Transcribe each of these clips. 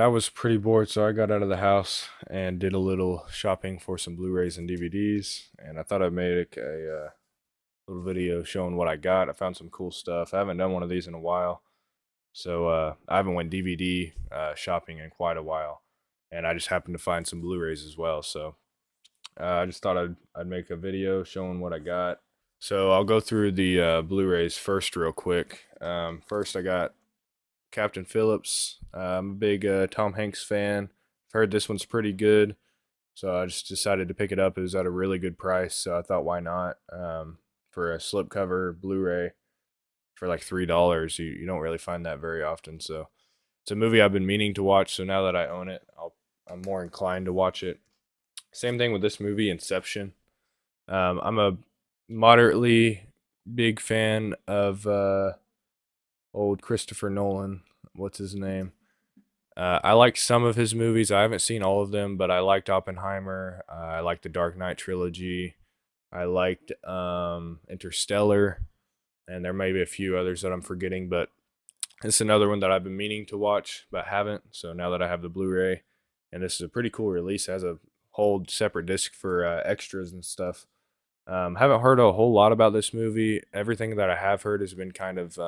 I was pretty bored, so I got out of the house and did a little shopping for some Blu-rays and DVDs. And I thought I'd make a little video showing what I got. I found some cool stuff. I haven't done one of these in a while, so I haven't went DVD shopping in quite a while. And I just happened to find some Blu-rays as well. So I just thought I'd make a video showing what I got. So I'll go through the Blu-rays first, real quick. First, I got Captain Phillips. I'm a big Tom Hanks fan. I've heard this one's pretty good, so I just decided to pick it up. It was at a really good price, so I thought, why not? For a slipcover Blu-ray for like $3, you don't really find that very often. So it's a movie I've been meaning to watch. So now that I own it, I'm more inclined to watch it. Same thing with this movie, Inception. I'm a moderately big fan of old Christopher Nolan. What's his name? I like some of his movies. I haven't seen all of them, but I liked Oppenheimer. I liked the Dark Knight trilogy. I liked Interstellar, and there may be a few others that I'm forgetting, but it's another one that I've been meaning to watch but haven't. So now that I have the Blu-ray, and this is a pretty cool release, it has a whole separate disc for extras and stuff. Haven't heard a whole lot about this movie. Everything that I have heard has been kind of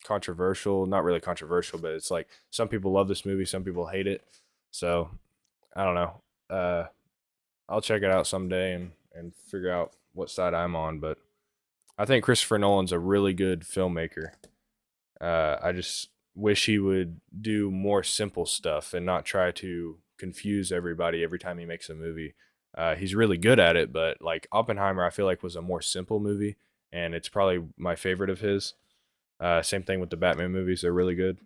controversial. Not really controversial, but it's like some people love this movie, some people hate it. So I don't know. I'll check it out someday and figure out what side I'm on. But I think Christopher Nolan's a really good filmmaker. I just wish he would do more simple stuff and not try to confuse everybody every time he makes a movie. He's really good at it, but like Oppenheimer, I feel like was a more simple movie, and it's probably my favorite of his. Same thing with the Batman movies; they're really good.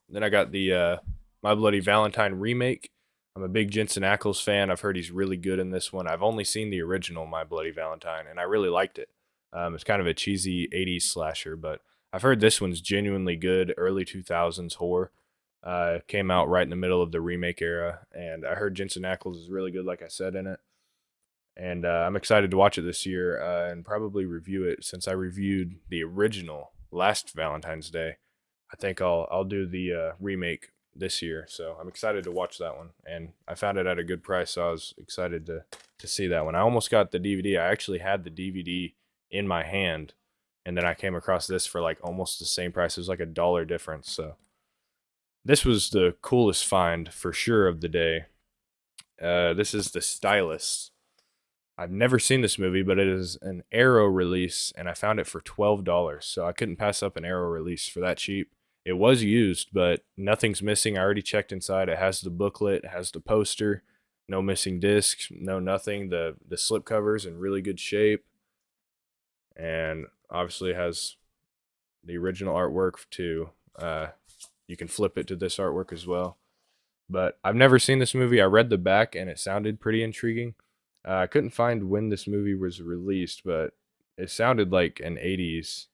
Then I got the My Bloody Valentine remake. I'm a big Jensen Ackles fan. I've heard he's really good in this one. I've only seen the original My Bloody Valentine, and I really liked it. It's kind of a cheesy '80s slasher, but I've heard this one's genuinely good. Early 2000s horror. Came out right in the middle of the remake era, and I heard Jensen Ackles is really good, like I said in it. And I'm excited to watch it this year and probably review it since I reviewed the original last Valentine's Day. I think I'll do the remake this year, so I'm excited to watch that one. And I found it at a good price, so I was excited to see that one. I almost got the DVD. I actually had the DVD in my hand, and then I came across this for like almost the same price. It was like $1 difference. So this was the coolest find for sure of the day. This is The Stylist. I've never seen this movie, but it is an Arrow release, and I found it for $12. So I couldn't pass up an Arrow release for that cheap. It was used, but nothing's missing. I already checked inside. It has the booklet, it has the poster, no missing discs, no nothing. The slip covers in really good shape, and obviously has the original artwork too. You can flip it to this artwork as well. But I've never seen this movie. I read the back and it sounded pretty intriguing. I couldn't find when this movie was released, but it sounded like an '80s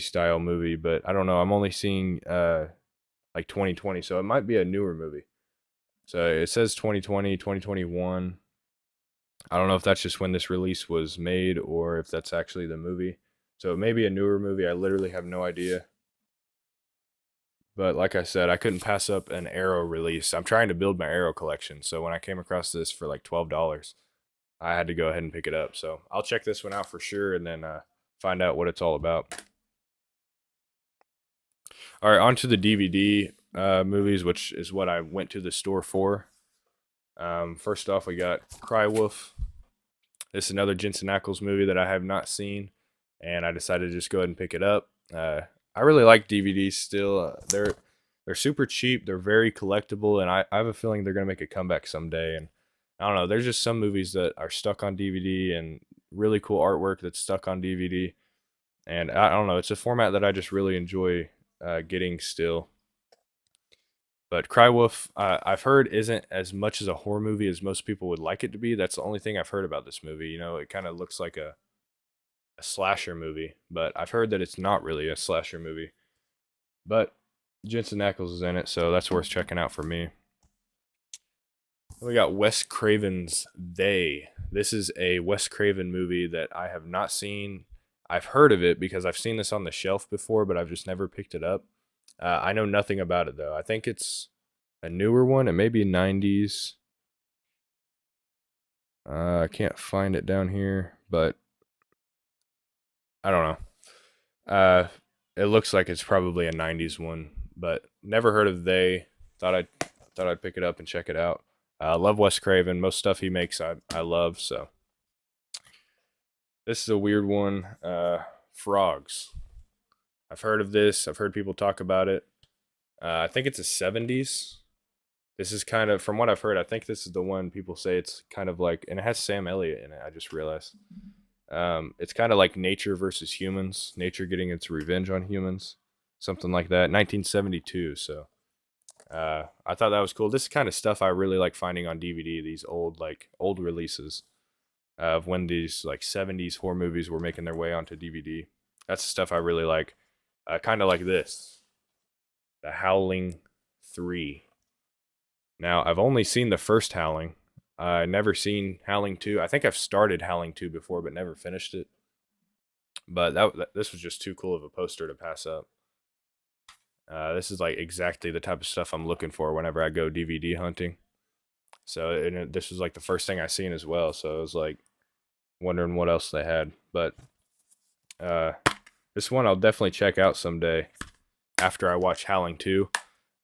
style movie. But I don't know. I'm only seeing like 2020, so it might be a newer movie. So it says 2020, 2021. I don't know if that's just when this release was made or if that's actually the movie. So it may be a newer movie. I literally have no idea. But like I said, I couldn't pass up an Arrow release. I'm trying to build my Arrow collection. So when I came across this for like $12, I had to go ahead and pick it up. So I'll check this one out for sure and then find out what it's all about. All right, on to the DVD movies, which is what I went to the store for. First off, we got Cry Wolf. This is another Jensen Ackles movie that I have not seen, and I decided to just go ahead and pick it up. I really like DVDs still. They're super cheap. They're very collectible, and I have a feeling they're gonna make a comeback someday. And I don't know. There's just some movies that are stuck on DVD and really cool artwork that's stuck on DVD. And I don't know. It's a format that I just really enjoy getting still. But Cry Wolf, I've heard isn't as much as a horror movie as most people would like it to be. That's the only thing I've heard about this movie. You know, it kind of looks like a slasher movie, but I've heard that it's not really a slasher movie. But Jensen Ackles is in it, so that's worth checking out for me. We got Wes Craven's They. This is a Wes Craven movie that I have not seen. I've heard of it because I've seen this on the shelf before, but I've just never picked it up. I know nothing about it though. I think it's a newer one. It may be 90s. I can't find it down here, but I don't know. It looks like it's probably a 90s one, but never heard of they. Thought I'd pick it up and check it out. Love Wes Craven. Most stuff he makes I love, so this is a weird one. Frogs. I've heard of this. I've heard people talk about it. I think it's a 70s. This is kind of, from what I've heard, I think this is the one people say it's kind of like, and it has Sam Elliott in it. I just realized. It's kind of like nature versus humans. Nature getting its revenge on humans, something like that. 1972. So I thought that was cool. This is kind of stuff I really like finding on DVD. These old releases of when these like 70s horror movies were making their way onto DVD. That's the stuff I really like. Kind of like this, The Howling 3. Now, I've only seen the first Howling. I never seen Howling 2. I think I've started Howling 2 before, but never finished it. But this was just too cool of a poster to pass up. This is like exactly the type of stuff I'm looking for whenever I go DVD hunting. So this was like the first thing I seen as well. So I was like wondering what else they had. But this one I'll definitely check out someday after I watch Howling 2.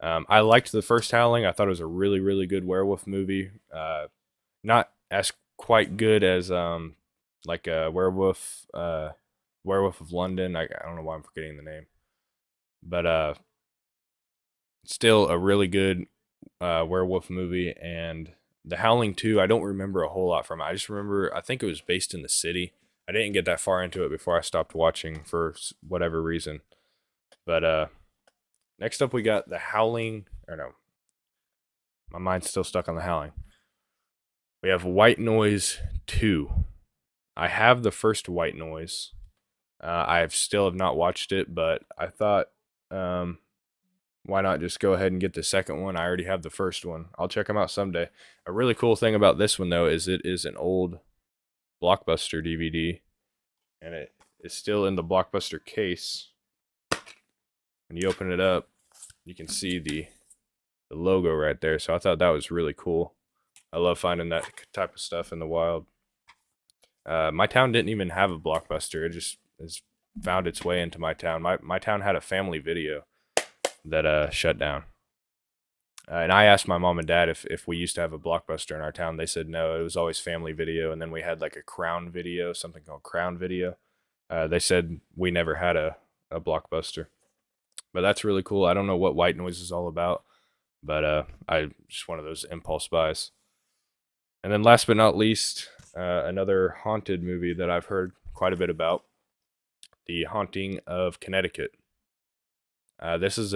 I liked the first Howling. I thought it was a really, really good werewolf movie. Not as quite good as like a Werewolf of London. I don't know why I'm forgetting the name, but still a really good werewolf movie. And The Howling 2, I don't remember a whole lot from it. I just remember I think it was based in the city. I didn't get that far into it before I stopped watching for whatever reason. But next up we got The Howling. Or no, my mind's still stuck on The Howling. We have White Noise 2. I have the first White Noise. I still have not watched it, but I thought, why not just go ahead and get the second one? I already have the first one. I'll check them out someday. A really cool thing about this one, though, is it is an old Blockbuster DVD, and it is still in the Blockbuster case. When you open it up, you can see the logo right there. So I thought that was really cool. I love finding that type of stuff in the wild. My town didn't even have a Blockbuster. It just has found its way into my town. My town had a Family Video that shut down. And I asked my mom and dad if we used to have a Blockbuster in our town. They said no, it was always Family Video. And then we had like a Crown Video, something called Crown Video. They said we never had a Blockbuster. But that's really cool. I don't know what White Noise is all about, but I just one of those impulse buys. And then last but not least, another haunted movie that I've heard quite a bit about, The Haunting of Connecticut. This is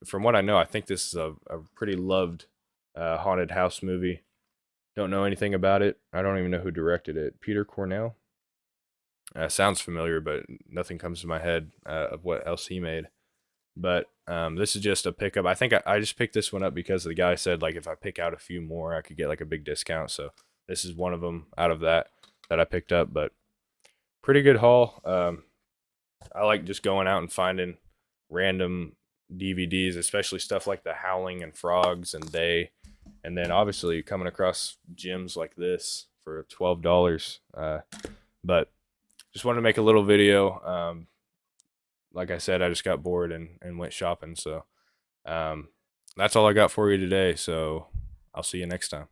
from what I know, I think this is a pretty loved haunted house movie. Don't know anything about it. I don't even know who directed it. Peter Cornell? Sounds familiar, but nothing comes to my head of what else he made. But this is just a pickup. I think I just picked this one up because the guy said like if I pick out a few more, I could get like a big discount. So this is one of them out of that I picked up. But pretty good haul. I like just going out and finding random DVDs, especially stuff like The Howling and Frogs and and then obviously coming across gems like this for $12. But just wanted to make a little video. Like I said, I just got bored and went shopping. So that's all I got for you today. So I'll see you next time.